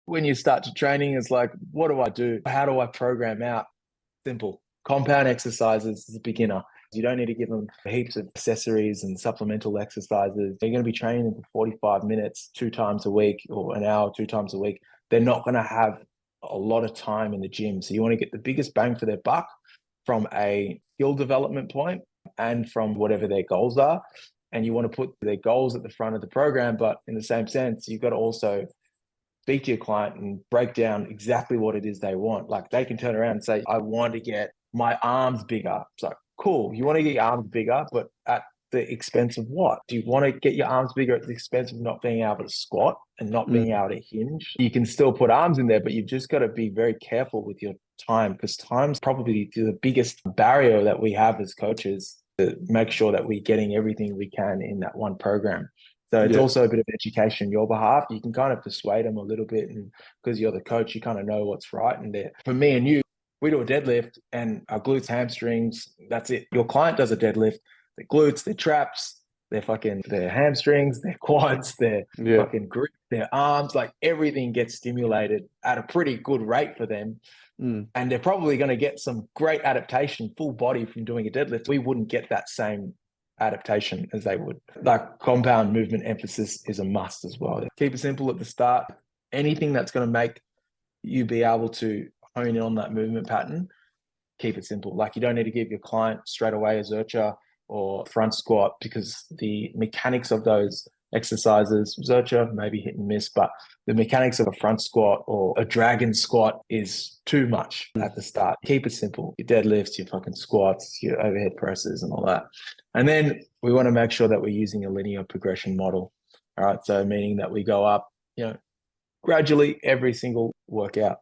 when you start to training, it's like, what do I do? How do I program out? Simple. Compound exercises as a beginner. You don't need to give them heaps of accessories and supplemental exercises. They're going to be training for 45 minutes, 2 times a week, or an hour, 2 times a week. They're not going to have a lot of time in the gym. So you want to get the biggest bang for their buck from a skill development point and from whatever their goals are. And you want to put their goals at the front of the program. But in the same sense, you've got to also speak to your client and break down exactly what it is they want. Like they can turn around and say, I want to get my arms bigger. It's like, cool. You want to get your arms bigger, but at the expense of what? Do you want to get your arms bigger at the expense of not being able to squat and not being able to hinge? You can still put arms in there, but you've just got to be very careful with your time, because time's probably the biggest barrier that we have as coaches to make sure that we're getting everything we can in that one program. So it's also a bit of education on your behalf. You can kind of persuade them a little bit, and because you're the coach, you kind of know what's right. And there, for me and you, we do a deadlift and our glutes, hamstrings, that's it. Your client does a deadlift, their glutes, their traps, their hamstrings, their quads, their fucking grip, their arms, like everything gets stimulated at a pretty good rate for them. And they're probably going to get some great adaptation, full body from doing a deadlift. We wouldn't get that same adaptation as they would. Like compound movement emphasis is a must as well. Keep it simple at the start. Anything that's going to make you be able to hone in on that movement pattern, keep it simple. Like you don't need to give your client straight away a Zercher or front squat, because the mechanics of those exercises, Zercher maybe hit and miss, but the mechanics of a front squat or a dragon squat is too much at the start. Keep it simple. Your deadlifts, your fucking squats, your overhead presses and all that. And then we want to make sure that we're using a linear progression model. All right. So meaning that we go up, gradually every single workout.